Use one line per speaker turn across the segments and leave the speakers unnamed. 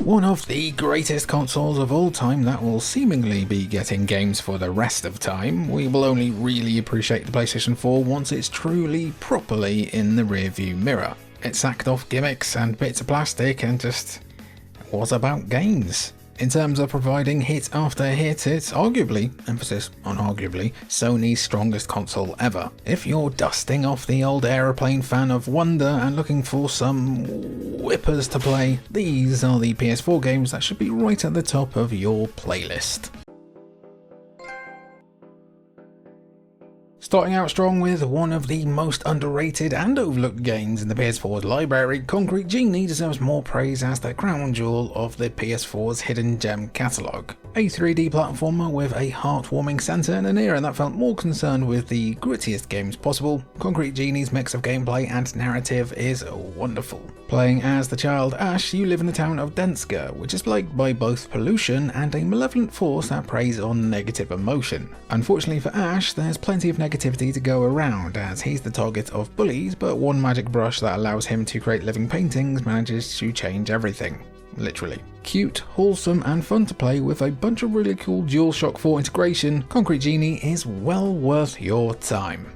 One of the greatest consoles of all time that will seemingly be getting games for the rest of time. We will only really appreciate the PlayStation 4 once it's truly, properly in the rearview mirror. It sacked off gimmicks and bits of plastic and just was about games. In terms of providing hit after hit, it's arguably, emphasis on arguably, Sony's strongest console ever. If you're dusting off the old aeroplane fan of wonder and looking for some whippers to play, these are the PS4 games that should be right at the top of your playlist. Starting out strong with one of the most underrated and overlooked games in the PS4's library, Concrete Genie deserves more praise as the crown jewel of the PS4's hidden gem catalogue. A 3D platformer with a heartwarming centre in an era that felt more concerned with the grittiest games possible, Concrete Genie's mix of gameplay and narrative is wonderful. Playing as the child Ash, you live in the town of Denska, which is plagued by both pollution and a malevolent force that preys on negative emotion. Unfortunately for Ash, there's plenty of negativity to go around, as he's the target of bullies, but one magic brush that allows him to create living paintings manages to change everything. Literally. Cute, wholesome and fun to play with a bunch of really cool DualShock 4 integration, Concrete Genie is well worth your time.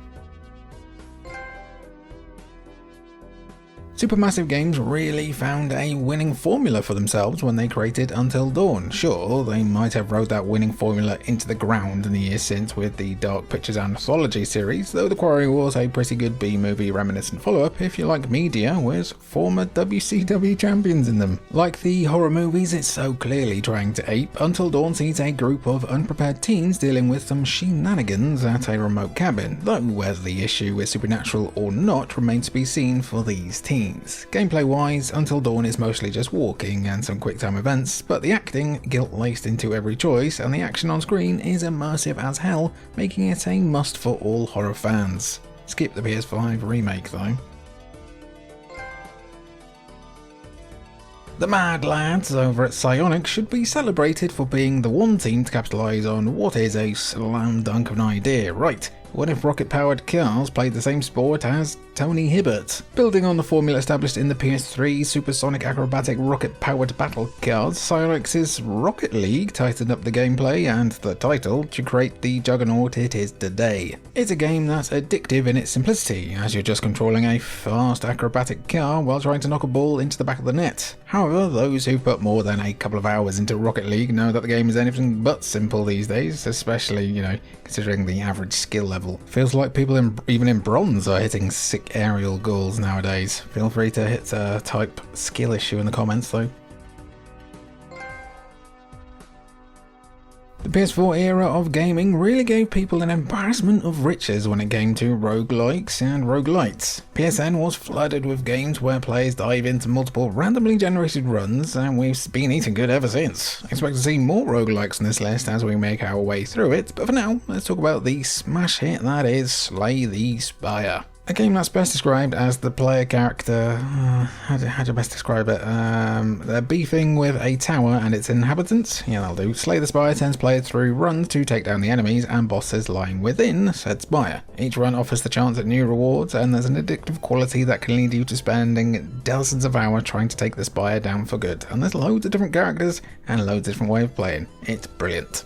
Supermassive Games really found a winning formula for themselves when they created Until Dawn. Sure, they might have rode that winning formula into the ground in the years since with the Dark Pictures Anthology series, though The Quarry was a pretty good B-movie reminiscent follow-up if you like media with former WCW champions in them. Like the horror movies it's so clearly trying to ape, Until Dawn sees a group of unprepared teens dealing with some shenanigans at a remote cabin, though whether the issue is supernatural or not remains to be seen for these teens. Gameplay wise, Until Dawn is mostly just walking and some quick time events, but the acting guilt-laced into every choice and the action on screen is immersive as hell, making it a must for all horror fans. Skip the PS5 remake though. The Mad Lads over at Psyonix should be celebrated for being the one team to capitalise on what is a slam dunk of an idea, right? What if rocket-powered cars played the same sport as Tony Hibbert? Building on the formula established in the PS3 supersonic acrobatic rocket-powered battle cars, Psyonix's Rocket League tightened up the gameplay and the title to create the juggernaut it is today. It's a game that's addictive in its simplicity, as you're just controlling a fast acrobatic car while trying to knock a ball into the back of the net. However, those who put more than a couple of hours into Rocket League know that the game is anything but simple these days, especially, considering the average skill level. Feels like people even in bronze are hitting sick aerial goals nowadays. Feel free to type skill issue in the comments though. The PS4 era of gaming really gave people an embarrassment of riches when it came to roguelikes and roguelites. PSN was flooded with games where players dive into multiple randomly generated runs, and we've been eating good ever since. Expect to see more roguelikes on this list as we make our way through it, but for now, let's talk about the smash hit that is Slay the Spire. A game that's best described as the player character, how do you best describe it? They're beefing with a tower and its inhabitants. Yeah, that'll do. Slay the Spire sends players through runs to take down the enemies and bosses lying within said spire. Each run offers the chance at new rewards, and there's an addictive quality that can lead you to spending dozens of hours trying to take the spire down for good. And there's loads of different characters and loads of different ways of playing. It's brilliant.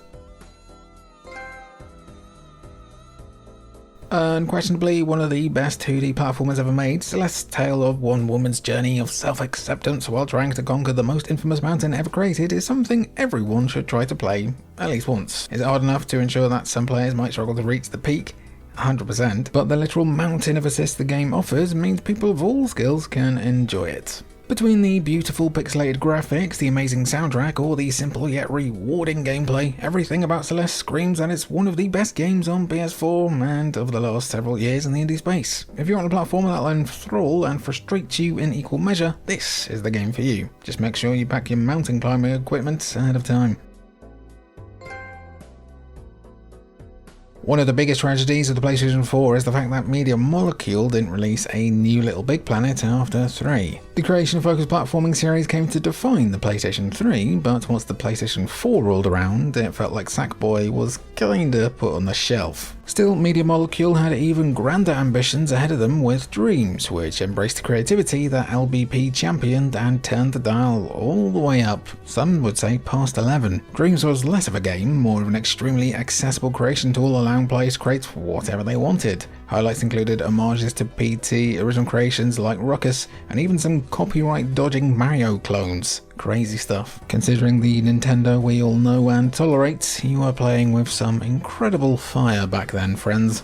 Unquestionably one of the best 2D platformers ever made, Celeste's tale of one woman's journey of self-acceptance while trying to conquer the most infamous mountain ever created is something everyone should try to play at least once. Is it hard enough to ensure that some players might struggle to reach the peak? 100%, but the literal mountain of assists the game offers means people of all skills can enjoy it. Between the beautiful pixelated graphics, the amazing soundtrack, or the simple yet rewarding gameplay, everything about Celeste screams that it's one of the best games on PS4 and of the last several years in the indie space. If you want a platformer that'll enthrall and frustrate you in equal measure, this is the game for you. Just make sure you pack your mountain climbing equipment ahead of time. One of the biggest tragedies of the PlayStation 4 is the fact that Media Molecule didn't release a new Little Big Planet after 3. The creation-focused platforming series came to define the PlayStation 3, but once the PlayStation 4 rolled around, it felt like Sackboy was kinda put on the shelf. Still, Media Molecule had even grander ambitions ahead of them with Dreams, which embraced the creativity that LBP championed and turned the dial all the way up, some would say past 11. Dreams was less of a game, more of an extremely accessible creation tool allowing players to create whatever they wanted. Highlights included homages to PT, original creations like Ruckus, and even some copyright-dodging Mario clones. Crazy stuff. Considering the Nintendo we all know and tolerate, you are playing with some incredible fire back then, friends.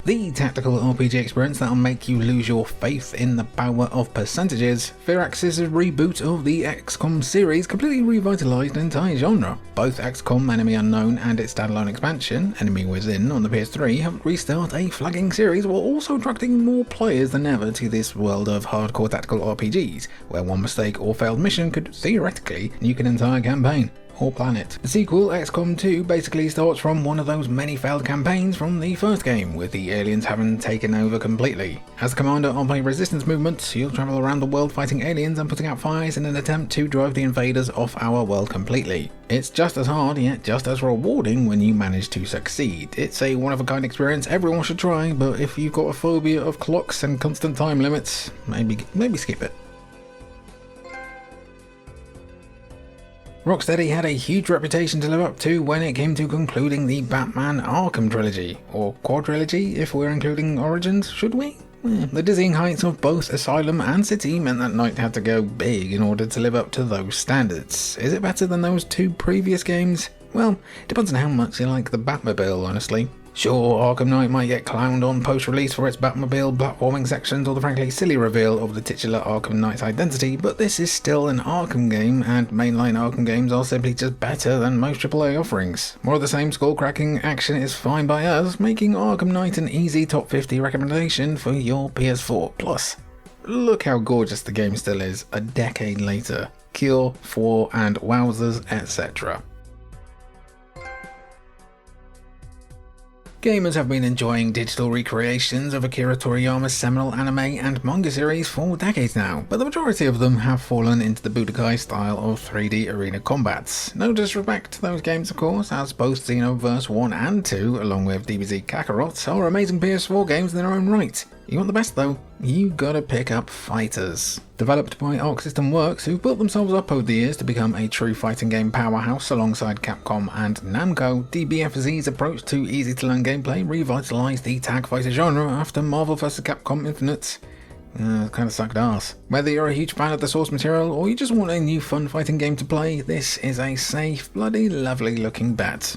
The tactical RPG experience that'll make you lose your faith in the power of percentages, Firaxis' reboot of the XCOM series completely revitalised an entire genre. Both XCOM Enemy Unknown and its standalone expansion, Enemy Within on the PS3, have restarted a flagging series while also attracting more players than ever to this world of hardcore tactical RPGs, where one mistake or failed mission could theoretically nuke an entire campaign. Or planet. The sequel, XCOM 2, basically starts from one of those many failed campaigns from the first game, with the aliens having taken over completely. As commander of a resistance movement, you'll travel around the world fighting aliens and putting out fires in an attempt to drive the invaders off our world completely. It's just as hard, yet just as rewarding when you manage to succeed. It's a one-of-a-kind experience everyone should try, but if you've got a phobia of clocks and constant time limits, maybe skip it. Rocksteady had a huge reputation to live up to when it came to concluding the Batman Arkham trilogy, or quadrilogy if we're including Origins, should we? The dizzying heights of both Asylum and City meant that Knight had to go big in order to live up to those standards. Is it better than those two previous games? Well, it depends on how much you like the Batmobile, honestly. Sure, Arkham Knight might get clowned on post-release for its Batmobile platforming sections or the frankly silly reveal of the titular Arkham Knight's identity, but this is still an Arkham game, and mainline Arkham games are simply just better than most AAA offerings. More of the same skull-cracking action is fine by us, making Arkham Knight an easy top 50 recommendation for your PS4 Plus. Look how gorgeous the game still is a decade later. Cure, 4, and wowzers, etc. Gamers have been enjoying digital recreations of Akira Toriyama's seminal anime and manga series for decades now, but the majority of them have fallen into the Budokai style of 3D arena combats. No disrespect to those games, of course, as both Xenoverse 1 and 2, along with DBZ Kakarot, are amazing PS4 games in their own right. You want the best though? You gotta pick up Fighters. Developed by Arc System Works, who've built themselves up over the years to become a true fighting game powerhouse alongside Capcom and Namco, DBFZ's approach to easy-to-learn gameplay revitalised the tag fighter genre after Marvel vs. Capcom Infinite kind of sucked ass. Whether you're a huge fan of the source material or you just want a new fun fighting game to play, this is a safe, bloody lovely looking bet.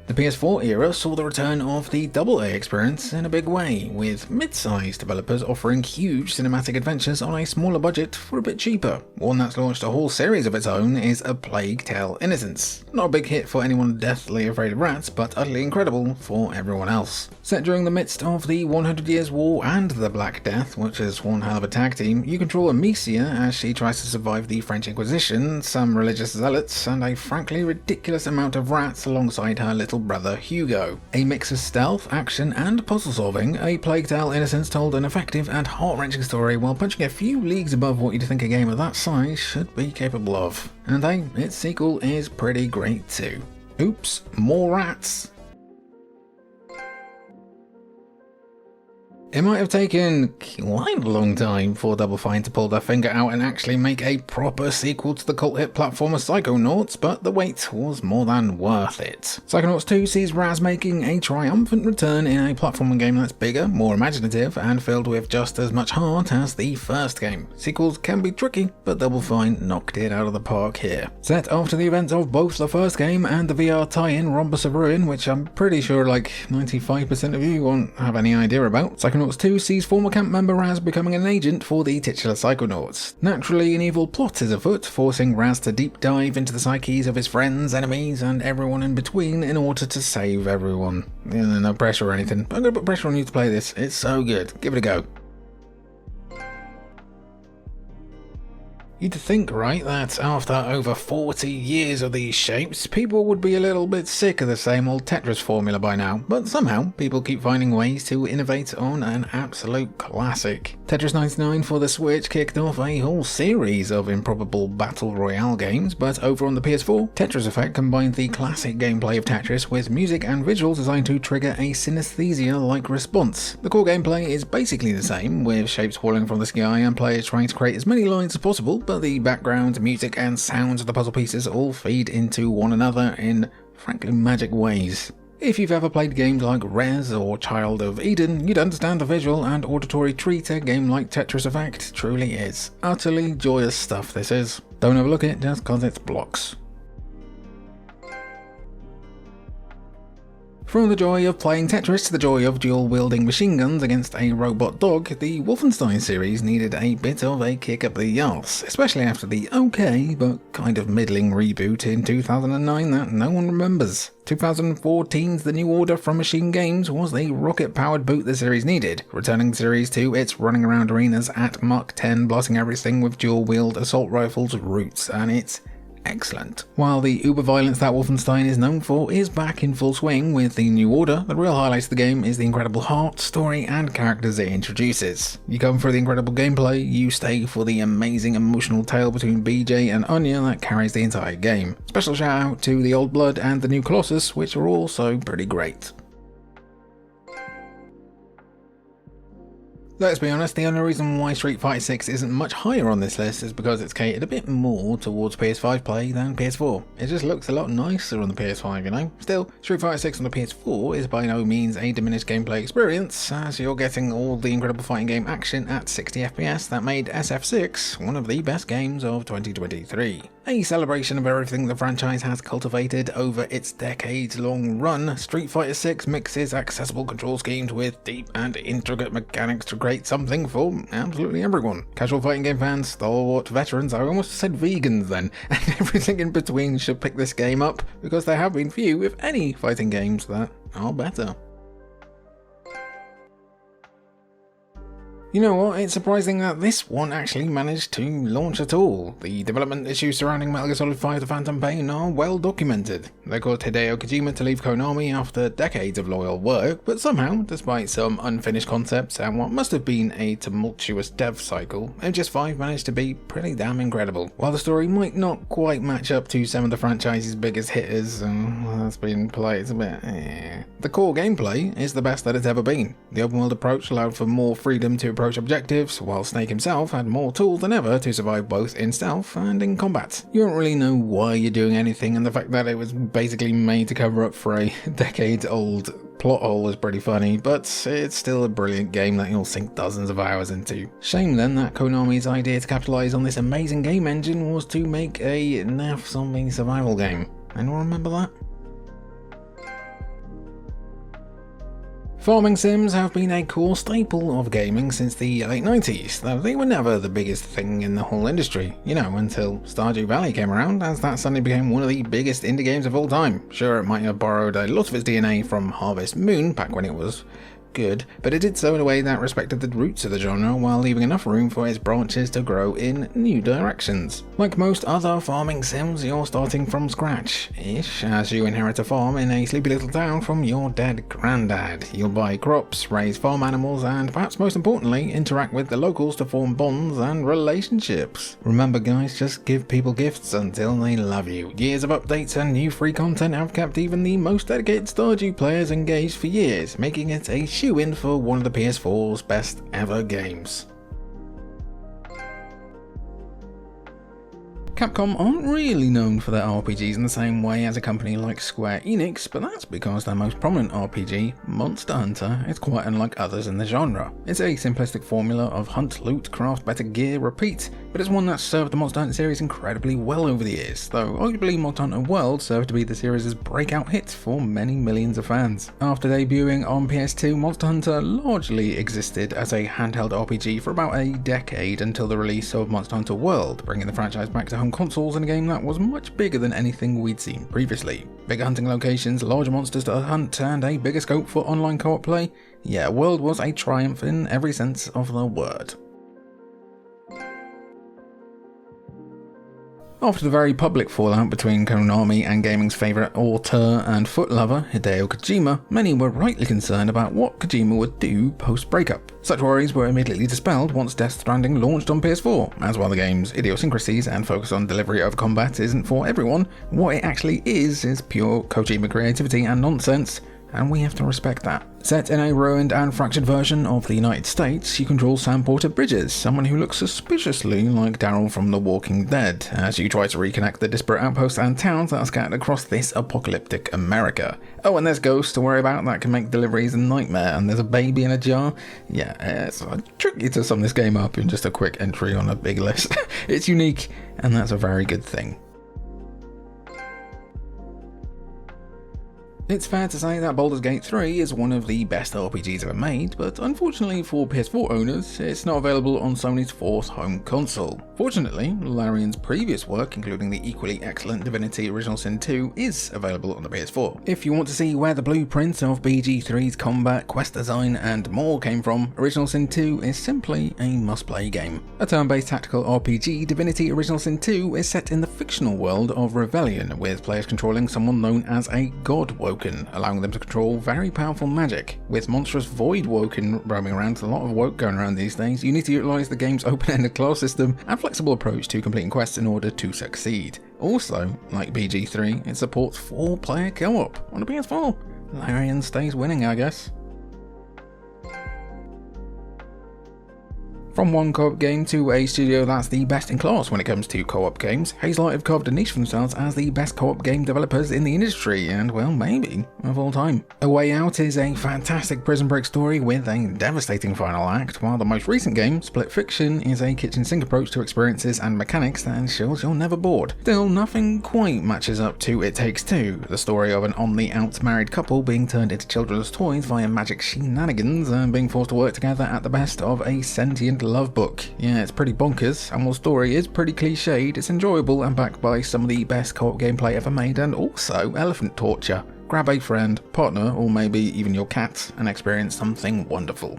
The PS4 era saw the return of the AA experience in a big way, with mid-sized developers offering huge cinematic adventures on a smaller budget for a bit cheaper. One that's launched a whole series of its own is A Plague Tale: Innocence. Not a big hit for anyone deathly afraid of rats, but utterly incredible for everyone else. Set during the midst of the 100 Years' War and the Black Death, which is one hell of a tag team, you control Amicia as she tries to survive the French Inquisition, some religious zealots, and a frankly ridiculous amount of rats alongside her little brother Hugo. A mix of stealth, action, and puzzle solving, A Plague Tale: Innocence told an effective and heart-wrenching story while punching a few leagues above what you'd think a game of that size should be capable of. And hey, its sequel is pretty great too. Oops, more rats. It might have taken quite a long time for Double Fine to pull their finger out and actually make a proper sequel to the cult hit platformer Psychonauts, but the wait was more than worth it. Psychonauts 2 sees Raz making a triumphant return in a platforming game that's bigger, more imaginative, and filled with just as much heart as the first game. Sequels can be tricky, but Double Fine knocked it out of the park here. Set after the events of both the first game and the VR tie-in Rhombus of Ruin, which I'm pretty sure like 95% of you won't have any idea about, Psychonauts 2 sees former camp member Raz becoming an agent for the titular Psychonauts. Naturally, an evil plot is afoot, forcing Raz to deep dive into the psyches of his friends, enemies, and everyone in between in order to save everyone. No pressure or anything. I'm gonna put pressure on you to play this. It's so good. Give it a go. You'd think, right, that after over 40 years of these shapes, people would be a little bit sick of the same old Tetris formula by now, but somehow people keep finding ways to innovate on an absolute classic. Tetris 99 for the Switch kicked off a whole series of improbable battle royale games, but over on the PS4, Tetris Effect combined the classic gameplay of Tetris with music and visuals designed to trigger a synesthesia-like response. The core gameplay is basically the same, with shapes falling from the sky and players trying to create as many lines as possible, but the background, music and sounds of the puzzle pieces all feed into one another in frankly magic ways. If you've ever played games like Res or Child of Eden, you'd understand the visual and auditory treat a game like Tetris Effect truly is. Utterly joyous stuff this is. Don't overlook it just cause it's blocks. From the joy of playing Tetris to the joy of dual-wielding machine guns against a robot dog, the Wolfenstein series needed a bit of a kick up the arse, especially after the okay but kind of middling reboot in 2009 that no one remembers. 2014's The New Order from Machine Games was the rocket-powered boot the series needed, returning the series to its running around arenas at Mach 10, blasting everything with dual-wield assault rifles roots, and it's excellent. While the uber violence that Wolfenstein is known for is back in full swing with The New Order, the real highlight of the game is the incredible heart, story and characters it introduces. You come for the incredible gameplay, you stay for the amazing emotional tale between BJ and Anya that carries the entire game. Special shout out to the Old Blood and the New Colossus, which are also pretty great. Let's be honest, the only reason why Street Fighter 6 isn't much higher on this list is because it's catered a bit more towards PS5 play than PS4. It just looks a lot nicer on the PS5, you know? Still, Street Fighter 6 on the PS4 is by no means a diminished gameplay experience, as you're getting all the incredible fighting game action at 60 FPS that made SF6 one of the best games of 2023. A celebration of everything the franchise has cultivated over its decades-long run, Street Fighter 6 mixes accessible control schemes with deep and intricate mechanics to create something for absolutely everyone. Casual fighting game fans, stalwart veterans, I almost said vegans then, and everything in between should pick this game up, because there have been few, if any, fighting games that are better. You know what, it's surprising that this one actually managed to launch at all. The development issues surrounding Metal Gear Solid 5 The Phantom Pain are well documented. They caused Hideo Kojima to leave Konami after decades of loyal work, but somehow, despite some unfinished concepts and what must have been a tumultuous dev cycle, MGS5 managed to be pretty damn incredible. While the story might not quite match up to some of the franchise's biggest hitters, that's been polite, it's a bit The core gameplay is the best that it's ever been. The open world approach allowed for more freedom to approach objectives, while Snake himself had more tools than ever to survive both in stealth and in combat. You don't really know why you're doing anything, and the fact that it was basically made to cover up for a decade-old plot hole is pretty funny, but it's still a brilliant game that you'll sink dozens of hours into. Shame then that Konami's idea to capitalise on this amazing game engine was to make a naff zombie survival game. Anyone remember that? Farming sims have been a core staple of gaming since the late 90s, though they were never the biggest thing in the whole industry, you know, until Stardew Valley came around, as that suddenly became one of the biggest indie games of all time. Sure, it might have borrowed a lot of its DNA from Harvest Moon back when it was good, but it did so in a way that respected the roots of the genre while leaving enough room for its branches to grow in new directions. Like most other farming sims, you're starting from scratch-ish, as you inherit a farm in a sleepy little town from your dead granddad. You'll buy crops, raise farm animals, and perhaps most importantly, interact with the locals to form bonds and relationships. Remember guys, just give people gifts until they love you. Years of updates and new free content have kept even the most dedicated Stardew players engaged for years, making it a shoe-in for one of the PS4's best ever games. Capcom aren't really known for their RPGs in the same way as a company like Square Enix, but that's because their most prominent RPG, Monster Hunter, is quite unlike others in the genre. It's a simplistic formula of hunt, loot, craft better gear, repeat, but it's one that's served the Monster Hunter series incredibly well over the years, though arguably Monster Hunter World served to be the series' breakout hit for many millions of fans. After debuting on PS2, Monster Hunter largely existed as a handheld RPG for about a decade until the release of Monster Hunter World, bringing the franchise back to home consoles in a game that was much bigger than anything we'd seen previously. Bigger hunting locations, larger monsters to hunt, and a bigger scope for online co-op play. Yeah, World was a triumph in every sense of the word. After the very public fallout between Konami and gaming's favourite auteur and foot lover, Hideo Kojima, many were rightly concerned about what Kojima would do post-breakup. Such worries were immediately dispelled once Death Stranding launched on PS4, as while the game's idiosyncrasies and focus on delivery over combat isn't for everyone, what it actually is pure Kojima creativity and nonsense, and we have to respect that. Set in a ruined and fractured version of the United States, you control Sam Porter Bridges, someone who looks suspiciously like Daryl from The Walking Dead, as you try to reconnect the disparate outposts and towns that are scattered across this apocalyptic America. Oh, and there's ghosts to worry about that can make deliveries a nightmare, and there's a baby in a jar. Yeah, it's tricky to sum this game up in just a quick entry on a big list. It's unique, and that's a very good thing. It's fair to say that Baldur's Gate 3 is one of the best RPGs ever made, but unfortunately for PS4 owners, it's not available on Sony's fourth home console. Fortunately, Larian's previous work, including the equally excellent Divinity Original Sin 2, is available on the PS4. If you want to see where the blueprint of BG3's combat, quest design, and more came from, Original Sin 2 is simply a must-play game. A turn-based tactical RPG, Divinity Original Sin 2 is set in the fictional world of Rebellion, with players controlling someone known as a God Woken, allowing them to control very powerful magic. With monstrous Void Woken roaming around, a lot of woke going around these days, you need to utilise the game's open-ended class system and flexible approach to completing quests in order to succeed. Also, like BG3, it supports 4-player co-op on the PS4. Larian stays winning, I guess. From one co-op game to a studio that's the best in class when it comes to co-op games, Hazelight have carved a niche for themselves as the best co-op game developers in the industry, and well, maybe of all time. A Way Out is a fantastic prison break story with a devastating final act, while the most recent game, Split Fiction, is a kitchen sink approach to experiences and mechanics that ensures you're never bored. Still, nothing quite matches up to It Takes Two, the story of an on-the-out married couple being turned into children's toys via magic shenanigans and being forced to work together at the best of a sentient love book. Yeah, it's pretty bonkers, and while the story is pretty cliched, it's enjoyable and backed by some of the best co-op gameplay ever made, and also elephant torture. Grab a friend, partner, or maybe even your cat and experience something wonderful.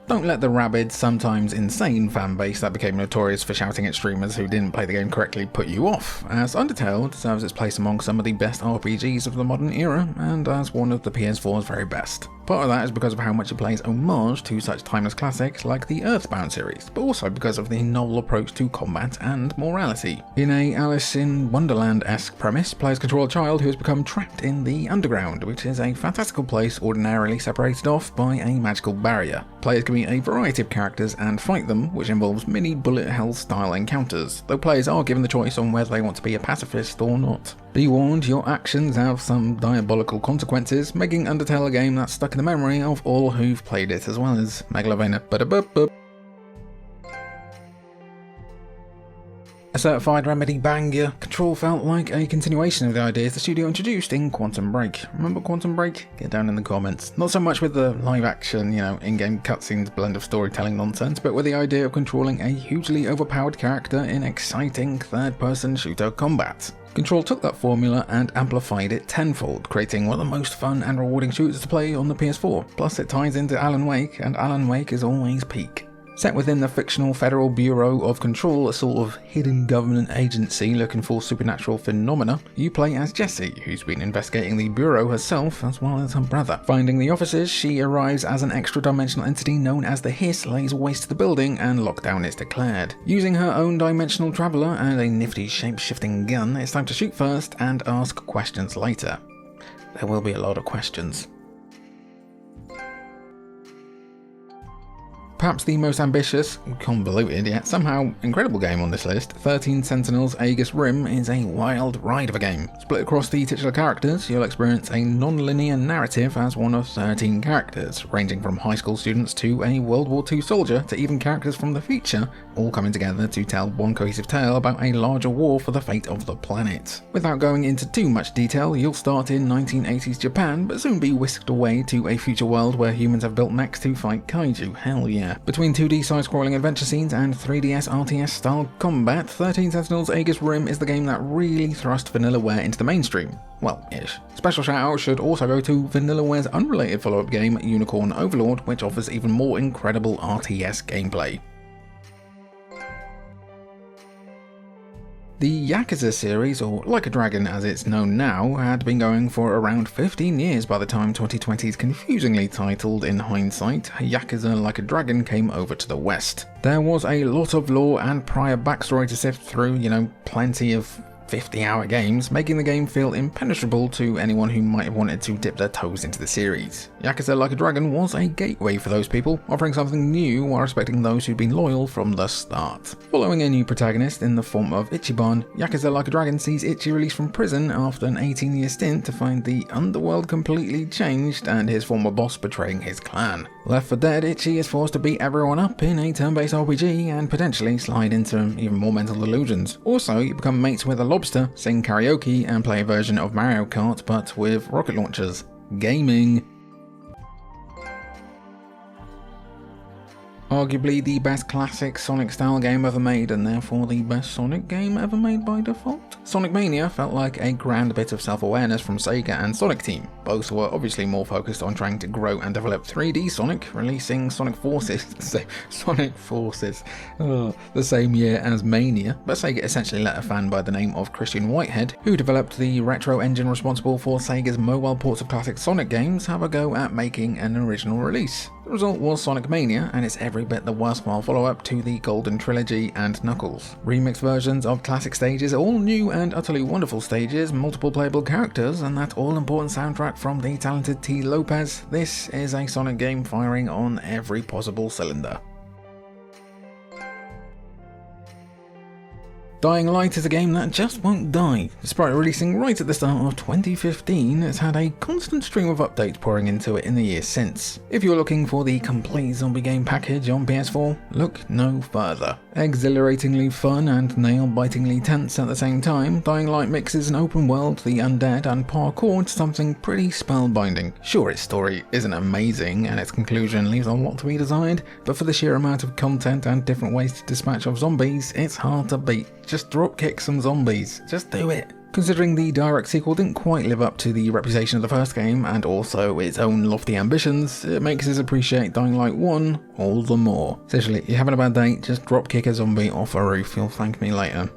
Don't let the rabid, sometimes insane fanbase that became notorious for shouting at streamers who didn't play the game correctly put you off, as Undertale deserves its place among some of the best RPGs of the modern era, and as one of the PS4's very best. Part of that is because of how much it plays homage to such timeless classics like the Earthbound series, but also because of the novel approach to combat and morality. In a Alice in Wonderland-esque premise, players control a child who has become trapped in the underground, which is a fantastical place ordinarily separated off by a magical barrier. Players can be a variety of characters and fight them, which involves mini bullet hell style encounters, though players are given the choice on whether they want to be a pacifist or not. Be warned, your actions have some diabolical consequences, making Undertale a game that's stuck in the memory of all who've played it, as well as Megalovania. A certified Remedy banger, Control felt like a continuation of the ideas the studio introduced in Quantum Break. Remember Quantum Break? Get down in the comments. Not so much with the live action, in-game cutscenes blend of storytelling nonsense, but with the idea of controlling a hugely overpowered character in exciting third-person shooter combat. Control took that formula and amplified it tenfold, creating one of the most fun and rewarding shooters to play on the PS4. Plus it ties into Alan Wake, and Alan Wake is always peak. Set within the fictional Federal Bureau of Control, a sort of hidden government agency looking for supernatural phenomena, you play as Jessie, who's been investigating the Bureau herself as well as her brother. Finding the officers, she arrives as an extra-dimensional entity known as the Hiss lays waste to the building and lockdown is declared. Using her own dimensional traveller and a nifty shape-shifting gun, it's time to shoot first and ask questions later. There will be a lot of questions. Perhaps the most ambitious, convoluted, yet somehow incredible game on this list, 13 Sentinels Aegis Rim is a wild ride of a game. Split across the titular characters, you'll experience a non-linear narrative as one of 13 characters, ranging from high school students to a World War II soldier to even characters from the future, all coming together to tell one cohesive tale about a larger war for the fate of the planet. Without going into too much detail, you'll start in 1980s Japan, but soon be whisked away to a future world where humans have built mechs to fight kaiju. Hell yeah. Between 2D side-scrolling adventure scenes and 3DS RTS style combat, 13 Sentinels Aegis Rim is the game that really thrust Vanillaware into the mainstream. Well, ish. Special shout out should also go to Vanillaware's unrelated follow-up game, Unicorn Overlord, which offers even more incredible RTS gameplay. The Yakuza series, or Like a Dragon as it's known now, had been going for around 15 years by the time 2020's confusingly titled, in hindsight, Yakuza Like a Dragon came over to the West. There was a lot of lore and prior backstory to sift through, plenty of 50-hour games, making the game feel impenetrable to anyone who might have wanted to dip their toes into the series. Yakuza Like a Dragon was a gateway for those people, offering something new while respecting those who'd been loyal from the start. Following a new protagonist in the form of Ichiban, Yakuza Like a Dragon sees Ichi released from prison after an 18-year stint to find the underworld completely changed and his former boss betraying his clan. Left for dead, Ichi is forced to beat everyone up in a turn-based RPG and potentially slide into even more mental delusions. Also, you become mates with a lobster, sing karaoke, and play a version of Mario Kart but with rocket launchers. Gaming. Arguably the best classic Sonic-style game ever made, and therefore the best Sonic game ever made by default. Sonic Mania felt like a grand bit of self-awareness from Sega and Sonic Team. Both were obviously more focused on trying to grow and develop 3D Sonic, releasing Sonic Forces the same year as Mania, but Sega essentially let a fan by the name of Christian Whitehead, who developed the retro engine responsible for Sega's mobile ports of classic Sonic games, have a go at making an original release. The result was Sonic Mania, and it's every bit the worthwhile follow-up to the Golden Trilogy and Knuckles. Remixed versions of classic stages, all new and utterly wonderful stages, multiple playable characters, and that all-important soundtrack from the talented T. Lopez. This is a Sonic game firing on every possible cylinder. Dying Light is a game that just won't die. Despite releasing right at the start of 2015, it's had a constant stream of updates pouring into it in the years since. If you're looking for the complete zombie game package on PS4, look no further. Exhilaratingly fun and nail-bitingly tense at the same time, Dying Light mixes an open world, the undead, and parkour into something pretty spellbinding. Sure, its story isn't amazing, and its conclusion leaves a lot to be desired, but for the sheer amount of content and different ways to dispatch of zombies, it's hard to beat. Just dropkick some zombies. Just do it. Considering the direct sequel didn't quite live up to the reputation of the first game, and also its own lofty ambitions, it makes us appreciate Dying Light 1 all the more. Seriously, you're having a bad day, just dropkick a zombie off a roof, you'll thank me later.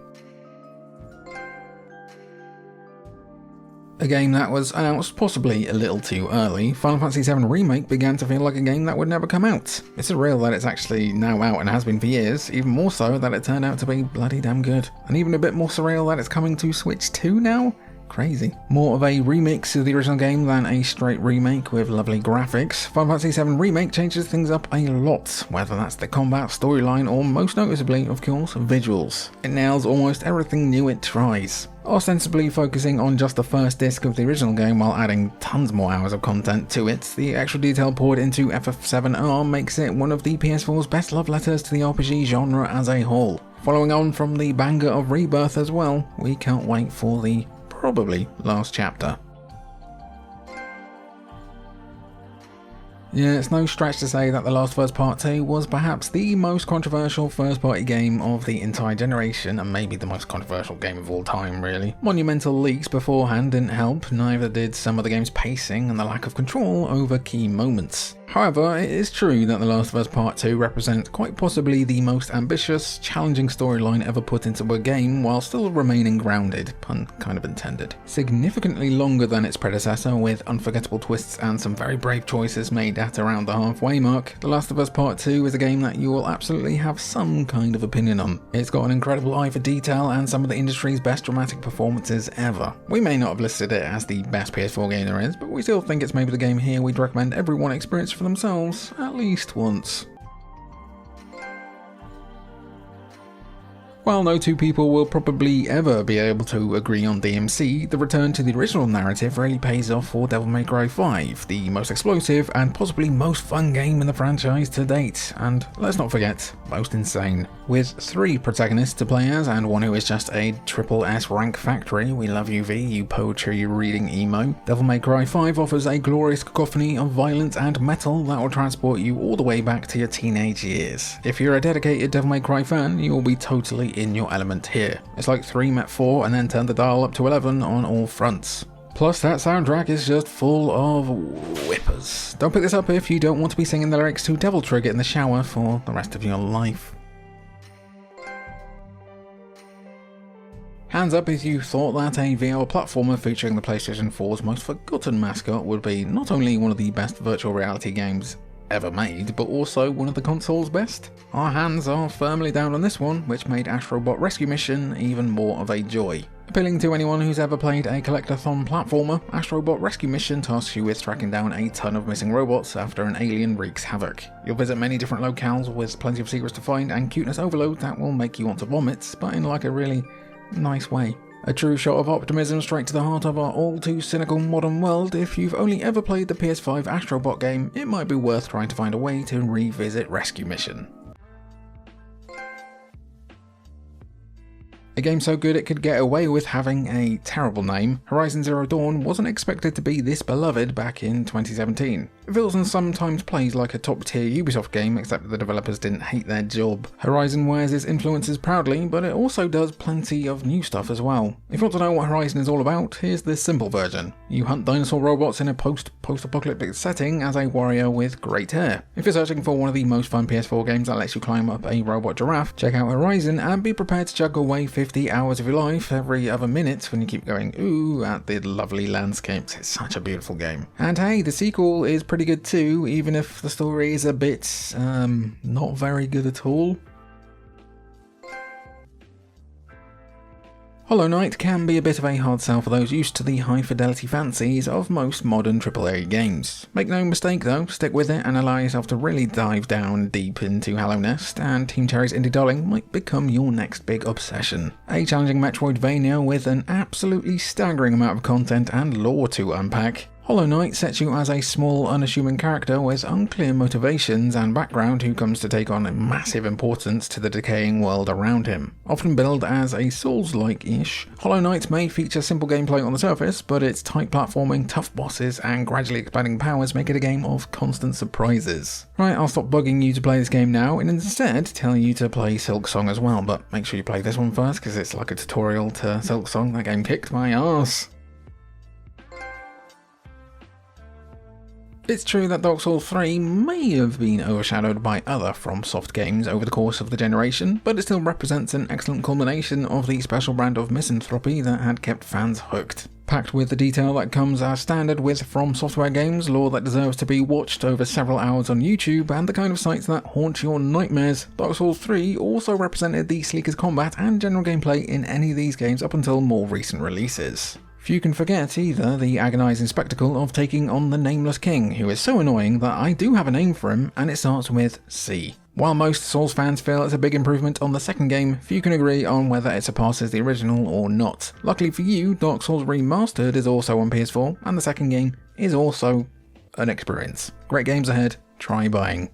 A game that was announced possibly a little too early, Final Fantasy VII Remake began to feel like a game that would never come out. It's surreal that it's actually now out and has been for years, even more so that it turned out to be bloody damn good. And even a bit more surreal that it's coming to Switch 2 now? Crazy. More of a remix of the original game than a straight remake with lovely graphics, Final Fantasy VII Remake changes things up a lot, whether that's the combat, storyline, or most noticeably, of course, visuals. It nails almost everything new it tries. Ostensibly focusing on just the first disc of the original game while adding tons more hours of content to it, the extra detail poured into FF7R makes it one of the PS4's best love letters to the RPG genre as a whole. Following on from the banger of Rebirth as well, we can't wait for the probably last chapter. Yeah, it's no stretch to say that The Last of Us Part 2 was perhaps the most controversial first-party game of the entire generation, and maybe the most controversial game of all time, really. Monumental leaks beforehand didn't help, neither did some of the game's pacing and the lack of control over key moments. However, it is true that The Last of Us Part 2 represents quite possibly the most ambitious, challenging storyline ever put into a game while still remaining grounded, pun kind of intended. Significantly longer than its predecessor, with unforgettable twists and some very brave choices made at around the halfway mark, The Last of Us Part 2 is a game that you will absolutely have some kind of opinion on. It's got an incredible eye for detail and some of the industry's best dramatic performances ever. We may not have listed it as the best PS4 game there is, but we still think it's maybe the game here we'd recommend everyone experience for themselves at least once. While no two people will probably ever be able to agree on DMC, the return to the original narrative really pays off for Devil May Cry 5, the most explosive and possibly most fun game in the franchise to date, and let's not forget, most insane. With 3 protagonists to play as and one who is just a triple S rank factory, we love you V, you poetry reading emo, Devil May Cry 5 offers a glorious cacophony of violence and metal that will transport you all the way back to your teenage years. If you're a dedicated Devil May Cry fan, you will be totally in your element here. It's like 3 met 4 and then turn the dial up to 11 on all fronts. Plus that soundtrack is just full of whippers. Don't pick this up if you don't want to be singing the lyrics to Devil Trigger in the shower for the rest of your life. Hands up if you thought that a VR platformer featuring the PlayStation 4's most forgotten mascot would be not only one of the best virtual reality games ever made, but also one of the console's best. Our hands are firmly down on this one, which made Astrobot Rescue Mission even more of a joy. Appealing to anyone who's ever played a collectathon platformer, Astrobot Rescue Mission tasks you with tracking down a ton of missing robots after an alien wreaks havoc. You'll visit many different locales with plenty of secrets to find and cuteness overload that will make you want to vomit, but in like a really nice way. A true shot of optimism straight to the heart of our all too cynical modern world. If you've only ever played the PS5 Astrobot game, it might be worth trying to find a way to revisit Rescue Mission. A game so good it could get away with having a terrible name, Horizon Zero Dawn wasn't expected to be this beloved back in 2017. It feels and sometimes plays like a top tier Ubisoft game, except that the developers didn't hate their job. Horizon wears its influences proudly, but it also does plenty of new stuff as well. If you want to know what Horizon is all about, here's the simple version. You hunt dinosaur robots in a post-apocalyptic setting as a warrior with great hair. If you're searching for one of the most fun PS4 games that lets you climb up a robot giraffe, check out Horizon and be prepared to juggle away 50 hours of your life every other minute when you keep going ooh at the lovely landscapes. It's such a beautiful game. And hey, the sequel is pretty good too, even if the story is a bit not very good at all. Hollow Knight can be a bit of a hard sell for those used to the high fidelity fancies of most modern AAA games. Make no mistake though, stick with it and allow yourself to really dive down deep into Hollow Nest, and Team Cherry's indie darling might become your next big obsession. A challenging Metroidvania with an absolutely staggering amount of content and lore to unpack, Hollow Knight sets you as a small, unassuming character with unclear motivations and background who comes to take on massive importance to the decaying world around him. Often billed as a Souls-like-ish, Hollow Knight may feature simple gameplay on the surface, but its tight platforming, tough bosses, and gradually expanding powers make it a game of constant surprises. Right, I'll stop bugging you to play this game now and instead tell you to play Silksong as well, but make sure you play this one first because it's like a tutorial to Silksong. That game kicked my ass. It's true that Dark Souls 3 may have been overshadowed by other FromSoft games over the course of the generation, but it still represents an excellent culmination of the special brand of misanthropy that had kept fans hooked. Packed with the detail that comes as standard with From Software games, lore that deserves to be watched over several hours on YouTube, and the kind of sites that haunt your nightmares, Dark Souls 3 also represented the sleekest combat and general gameplay in any of these games up until more recent releases. Few can forget either the agonising spectacle of taking on the Nameless King, who is so annoying that I do have a name for him, and it starts with C. While most Souls fans feel it's a big improvement on the second game, few can agree on whether it surpasses the original or not. Luckily for you, Dark Souls Remastered is also on PS4, and the second game is also an experience. Great games ahead, try buying.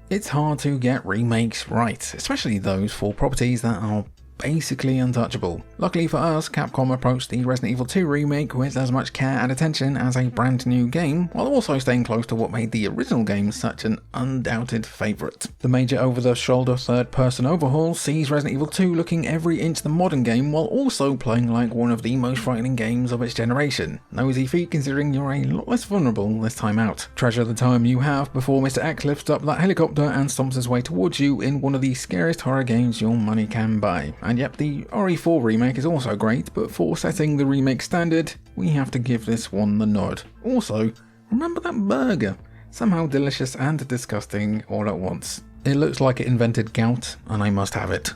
It's hard to get remakes right, especially those for properties that are basically untouchable. Luckily for us, Capcom approached the Resident Evil 2 remake with as much care and attention as a brand new game, while also staying close to what made the original game such an undoubted favourite. The major over-the-shoulder third-person overhaul sees Resident Evil 2 looking every inch the modern game while also playing like one of the most frightening games of its generation. No easy feat considering you're a lot less vulnerable this time out. Treasure the time you have before Mr. X lifts up that helicopter and stomps his way towards you in one of the scariest horror games your money can buy. And yep, the RE4 remake is also great, but for setting the remake standard, we have to give this one the nod. Also, remember that burger? Somehow delicious and disgusting all at once. It looks like it invented gout, and I must have it.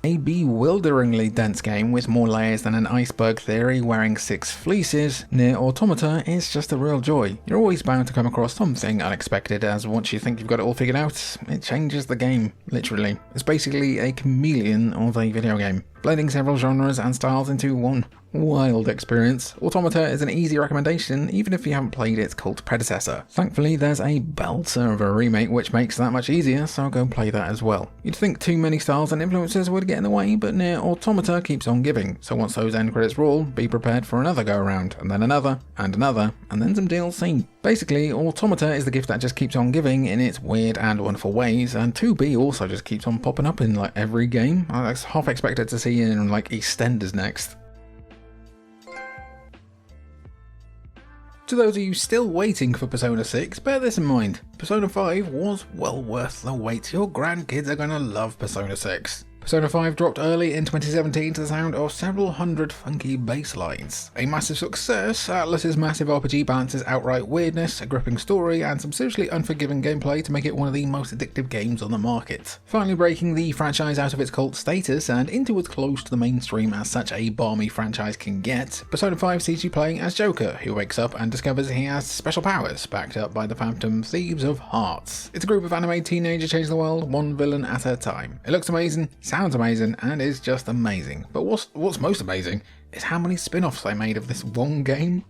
A bewilderingly dense game with more layers than an iceberg theory wearing 6 fleeces, Nier Automata is just a real joy. You're always bound to come across something unexpected, as once you think you've got it all figured out, it changes the game, literally. It's basically a chameleon of a video game, blending several genres and styles into one wild experience. Automata is an easy recommendation even if you haven't played its cult predecessor. Thankfully there's a belter of a remake which makes that much easier, so go play that as well. You'd think too many styles and influences would get in the way, but Nier Automata keeps on giving, so once those end credits roll, be prepared for another go around, and then another, and then some DLC. Basically, Automata is the gift that just keeps on giving in its weird and wonderful ways, and 2B also just keeps on popping up in like every game. I was half expected to see in like EastEnders next. To those of you still waiting for Persona 6, bear this in mind. Persona 5 was well worth the wait. Your grandkids are gonna love Persona 6. Persona 5 dropped early in 2017 to the sound of several hundred funky bass lines. A massive success, Atlus's massive RPG balances outright weirdness, a gripping story, and some seriously unforgiving gameplay to make it one of the most addictive games on the market. Finally breaking the franchise out of its cult status and into as close to the mainstream as such a balmy franchise can get, Persona 5 sees you playing as Joker, who wakes up and discovers he has special powers, backed up by the Phantom Thieves of Hearts. It's a group of anime teenagers changing the world, one villain at a time. It looks amazing, sounds amazing, and is just amazing. But what's most amazing is how many spin-offs they made of this one game.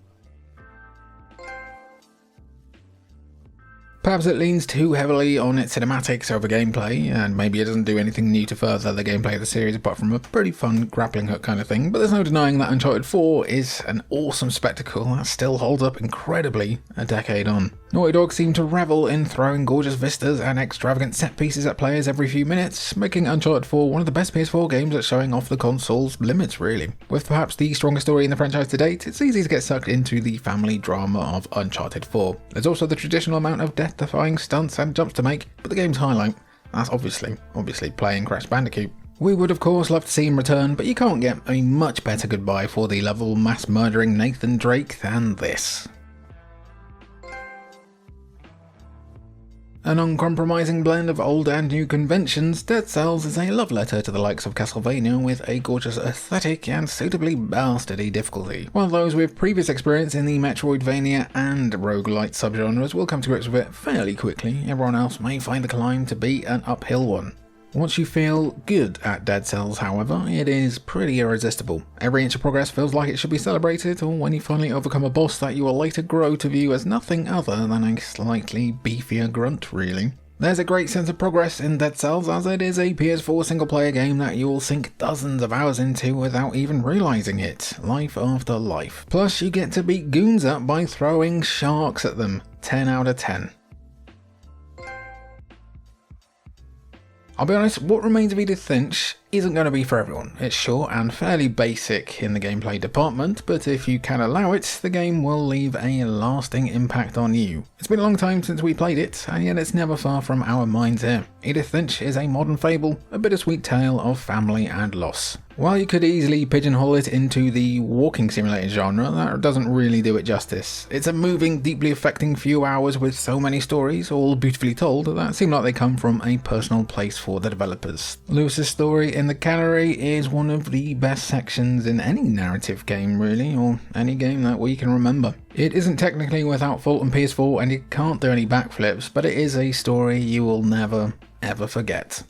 Perhaps it leans too heavily on its cinematics over gameplay, and maybe it doesn't do anything new to further the gameplay of the series apart from a pretty fun grappling hook kind of thing, but there's no denying that Uncharted 4 is an awesome spectacle that still holds up incredibly a decade on. Naughty Dog seem to revel in throwing gorgeous vistas and extravagant set pieces at players every few minutes, making Uncharted 4 one of the best PS4 games at showing off the console's limits really. With perhaps the strongest story in the franchise to date, it's easy to get sucked into the family drama of Uncharted 4. There's also the traditional amount of death-defying stunts and jumps to make, but the game's highlight, that's obviously playing Crash Bandicoot. We would of course love to see him return, but you can't get a much better goodbye for the level mass-murdering Nathan Drake than this. An uncompromising blend of old and new conventions, Dead Cells is a love letter to the likes of Castlevania with a gorgeous aesthetic and suitably bastardy difficulty. While those with previous experience in the Metroidvania and roguelite subgenres will come to grips with it fairly quickly, everyone else may find the climb to be an uphill one. Once you feel good at Dead Cells, however, it is pretty irresistible. Every inch of progress feels like it should be celebrated, or when you finally overcome a boss that you will later grow to view as nothing other than a slightly beefier grunt, really. There's a great sense of progress in Dead Cells, as it is a PS4 single-player game that you will sink dozens of hours into without even realising it, life after life. Plus, you get to beat goons up by throwing sharks at them. 10 out of 10. I'll be honest, what remains of Edith Finch isn't going to be for everyone. It's short and fairly basic in the gameplay department, but if you can allow it, the game will leave a lasting impact on you. It's been a long time since we played it, and yet it's never far from our minds here. Edith Finch is a modern fable, a bittersweet tale of family and loss. While you could easily pigeonhole it into the walking simulator genre, that doesn't really do it justice. It's a moving, deeply affecting few hours with so many stories, all beautifully told, that seem like they come from a personal place for the developers. Lewis's story in The Cannery is one of the best sections in any narrative game really, or any game that we can remember. It isn't technically without fault on PS4 and it can't do any backflips, but it is a story you will never, ever forget.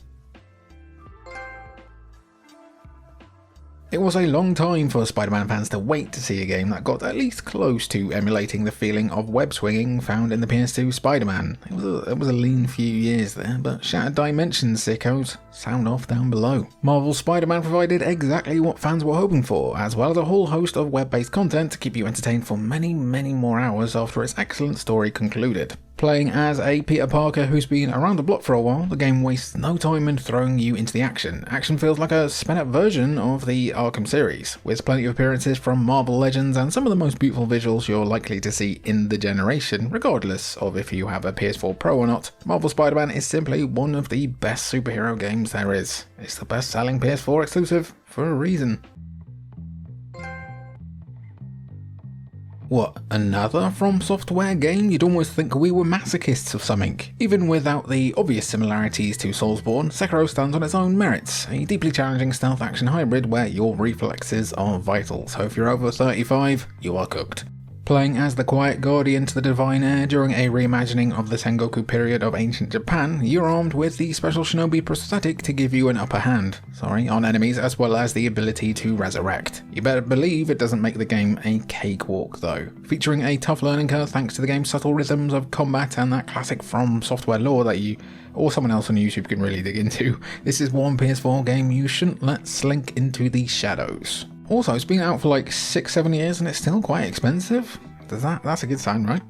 It was a long time for Spider-Man fans to wait to see a game that got at least close to emulating the feeling of web swinging found in the PS2 Spider-Man. It was a lean few years there, but Shattered Dimensions sickos, sound off down below. Marvel's Spider-Man provided exactly what fans were hoping for, as well as a whole host of web-based content to keep you entertained for many, many more hours after its excellent story concluded. Playing as a Peter Parker who's been around the block for a while, the game wastes no time in throwing you into the action. Action feels like a sped-up version of the Arkham series, with plenty of appearances from Marvel Legends and some of the most beautiful visuals you're likely to see in the generation, regardless of if you have a PS4 Pro or not. Marvel Spider-Man is simply one of the best superhero games there is. It's the best-selling PS4 exclusive for a reason. What, another From Software game? You'd almost think we were masochists of something. Even without the obvious similarities to Soulsborne, Sekiro stands on its own merits, a deeply challenging stealth action hybrid where your reflexes are vital, so if you're over 35, you are cooked. Playing as the quiet guardian to the divine heir during a reimagining of the Sengoku period of ancient Japan, you're armed with the special shinobi prosthetic to give you an upper hand, on enemies, as well as the ability to resurrect. You better believe it doesn't make the game a cakewalk though. Featuring a tough learning curve thanks to the game's subtle rhythms of combat and that classic From Software lore that you or someone else on YouTube can really dig into, this is one PS4 game you shouldn't let slink into the shadows. Also, it's been out for like 6-7 years and it's still quite expensive. That's a good sign, right?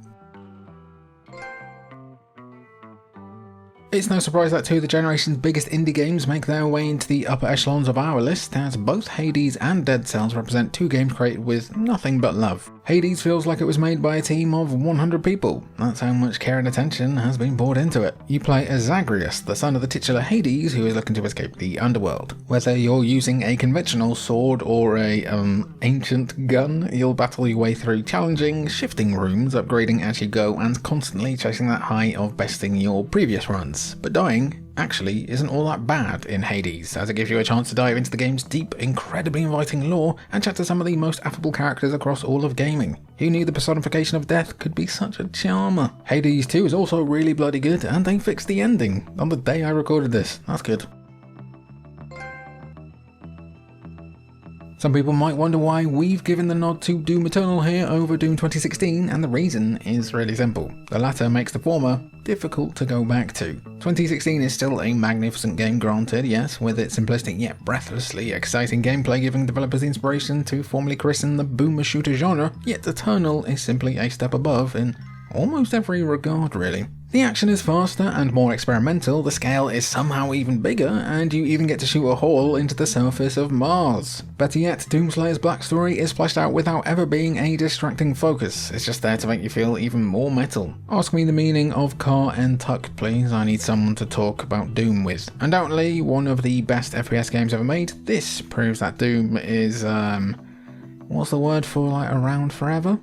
It's no surprise that two of the generation's biggest indie games make their way into the upper echelons of our list, as both Hades and Dead Cells represent two games created with nothing but love. Hades feels like it was made by a team of 100 people. That's how much care and attention has been poured into it. You play as Zagreus, the son of the titular Hades, who is looking to escape the underworld. Whether you're using a conventional sword or a ancient gun, you'll battle your way through challenging, shifting rooms, upgrading as you go, and constantly chasing that high of besting your previous runs. But dying actually isn't all that bad in Hades, as it gives you a chance to dive into the game's deep, incredibly inviting lore and chat to some of the most affable characters across all of gaming. Who knew the personification of death could be such a charmer? Hades 2 is also really bloody good, and they fixed the ending on the day I recorded this. That's good. Some people might wonder why we've given the nod to Doom Eternal here over Doom 2016, and the reason is really simple. The latter makes the former difficult to go back to. 2016 is still a magnificent game, granted, yes, with its simplistic yet breathlessly exciting gameplay giving developers the inspiration to formally christen the boomer shooter genre, yet Eternal is simply a step above in almost every regard, really. The action is faster and more experimental, the scale is somehow even bigger, and you even get to shoot a hole into the surface of Mars. Better yet, Doomslayer's backstory is fleshed out without ever being a distracting focus, it's just there to make you feel even more metal. Ask me the meaning of car and tuck, please, I need someone to talk about Doom with. Undoubtedly one of the best FPS games ever made, this proves that Doom is, what's the word for, like, around forever?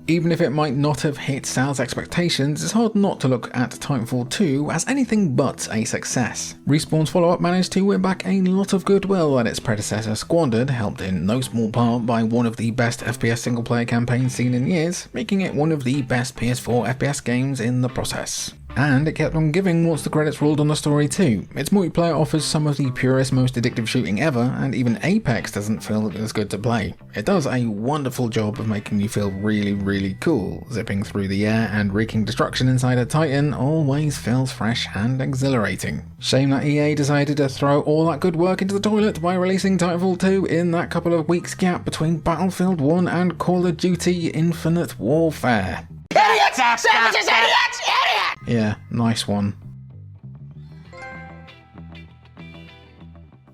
Even if it might not have hit sales expectations, it's hard not to look at Titanfall 2 as anything but a success. Respawn's follow-up managed to win back a lot of goodwill that its predecessor squandered, helped in no small part by one of the best FPS single-player campaigns seen in years, making it one of the best PS4 FPS games in the process. And it kept on giving once the credits rolled on the story too. Its multiplayer offers some of the purest, most addictive shooting ever, and even Apex doesn't feel as good to play. It does a wonderful job of making you feel really cool. Zipping through the air and wreaking destruction inside a Titan always feels fresh and exhilarating. Shame that EA decided to throw all that good work into the toilet by releasing Titanfall 2 in that couple of weeks gap between Battlefield 1 and Call of Duty Infinite Warfare.
Idiots! Savages, idiots! Idiots!
Yeah, nice one.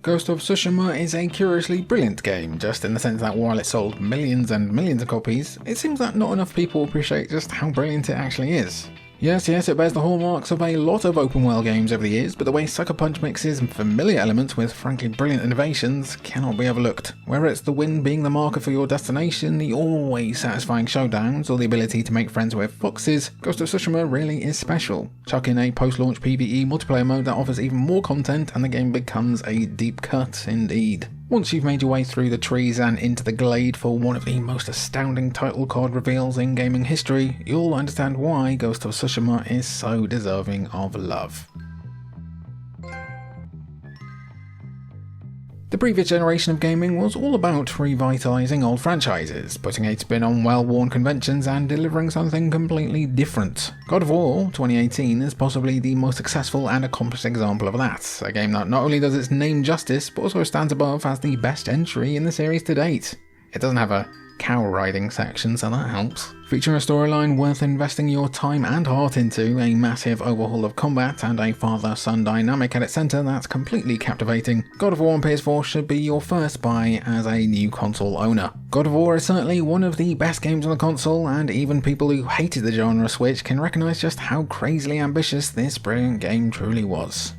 Ghost of Tsushima is a curiously brilliant game, just in the sense that while it sold millions and millions of copies, it seems that not enough people appreciate just how brilliant it actually is. Yes, it bears the hallmarks of a lot of open world games over the years, but the way Sucker Punch mixes familiar elements with frankly brilliant innovations cannot be overlooked. Whether it's the win being the marker for your destination, the always satisfying showdowns, or the ability to make friends with foxes, Ghost of Tsushima really is special. Chuck in a post-launch PvE multiplayer mode that offers even more content and the game becomes a deep cut indeed. Once you've made your way through the trees and into the glade for one of the most astounding title card reveals in gaming history, you'll understand why Ghost of Tsushima is so deserving of love. The previous generation of gaming was all about revitalising old franchises, putting a spin on well-worn conventions and delivering something completely different. God of War 2018 is possibly the most successful and accomplished example of that, a game that not only does its name justice, but also stands above as the best entry in the series to date. It doesn't have a cow riding section, so that helps. Featuring a storyline worth investing your time and heart into, a massive overhaul of combat, and a father-son dynamic at its centre that's completely captivating, God of War on PS4 should be your first buy as a new console owner. God of War is certainly one of the best games on the console, and even people who hated the genre switch can recognise just how crazily ambitious this brilliant game truly was.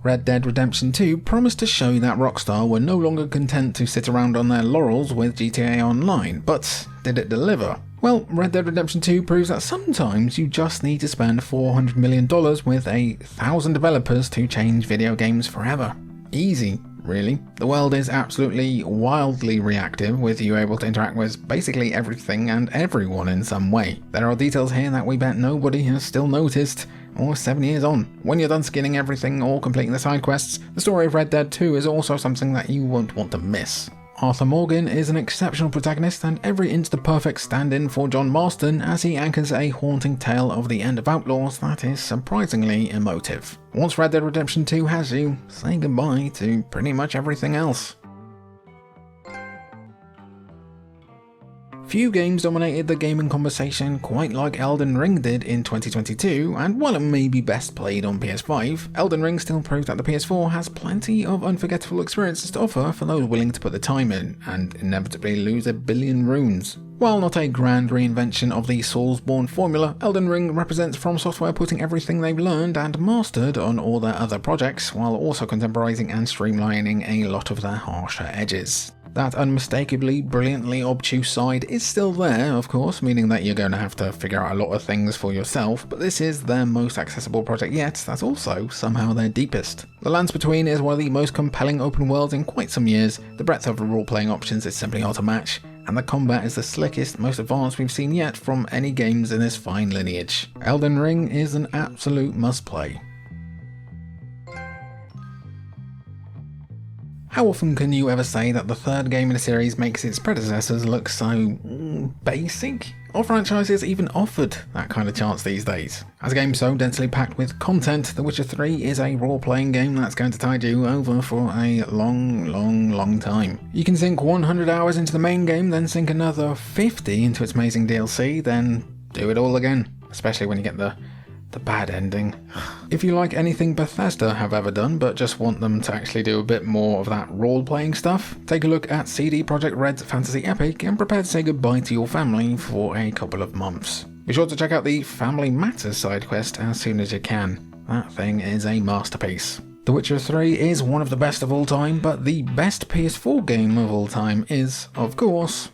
Red Dead Redemption 2 promised to show that Rockstar were no longer content to sit around on their laurels with GTA Online, but did it deliver? Well, Red Dead Redemption 2 proves that sometimes you just need to spend $400 million with 1,000 developers to change video games forever. Easy, really. The world is absolutely wildly reactive, with you able to interact with basically everything and everyone in some way. There are details here that we bet nobody has still noticed, or 7 years on. When you're done skinning everything or completing the side quests, the story of Red Dead 2 is also something that you won't want to miss. Arthur Morgan is an exceptional protagonist and every inch the perfect stand-in for John Marston as he anchors a haunting tale of the end of Outlaws that is surprisingly emotive. Once Red Dead Redemption 2 has you, say goodbye to pretty much everything else. Few games dominated the gaming conversation quite like Elden Ring did in 2022, and while it may be best played on PS5, Elden Ring still proves that the PS4 has plenty of unforgettable experiences to offer for those willing to put the time in, and inevitably lose a billion runes. While not a grand reinvention of the Soulsborne formula, Elden Ring represents From Software putting everything they've learned and mastered on all their other projects, while also contemporizing and streamlining a lot of their harsher edges. That unmistakably, brilliantly obtuse side is still there, of course, meaning that you're going to have to figure out a lot of things for yourself, but this is their most accessible project yet, that's also somehow their deepest. The Lands Between is one of the most compelling open worlds in quite some years, the breadth of role-playing options is simply hard to match, and the combat is the slickest, most advanced we've seen yet from any games in this fine lineage. Elden Ring is an absolute must-play. How often can you ever say that the third game in the series makes its predecessors look so basic? Or franchises even offered that kind of chance these days? As a game so densely packed with content, The Witcher 3 is a role-playing game that's going to tide you over for a long time. You can sink 100 hours into the main game, then sink another 50 into its amazing DLC, then do it all again, especially when you get the bad ending. If you like anything Bethesda have ever done, but just want them to actually do a bit more of that role-playing stuff, take a look at CD Projekt Red's Fantasy Epic and prepare to say goodbye to your family for a couple of months. Be sure to check out the Family Matters side quest as soon as you can. That thing is a masterpiece. The Witcher 3 is one of the best of all time, but the best PS4 game of all time is, of course,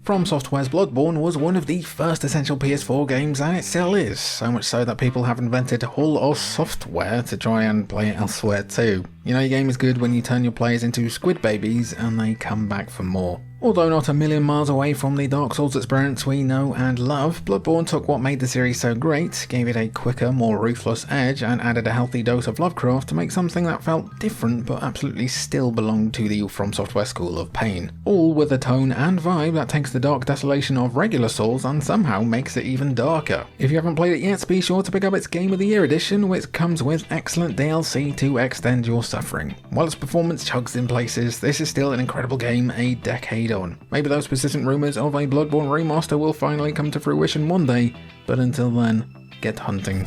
From Software's Bloodborne was one of the first essential PS4 games, and it still is, so much so that people have invented Hull or Software to try and play it elsewhere too. You know your game is good when you turn your players into squid babies and they come back for more. Although not a million miles away from the Dark Souls experience we know and love, Bloodborne took what made the series so great, gave it a quicker, more ruthless edge, and added a healthy dose of Lovecraft to make something that felt different but absolutely still belonged to the From Software school of pain. All with a tone and vibe that takes the dark desolation of regular Souls and somehow makes it even darker. If you haven't played it yet, be sure to pick up its Game of the Year edition, which comes with excellent DLC to extend your suffering. While its performance chugs in places, this is still an incredible game a decade on. Maybe those persistent rumours of a Bloodborne remaster will finally come to fruition one day, but until then, get hunting.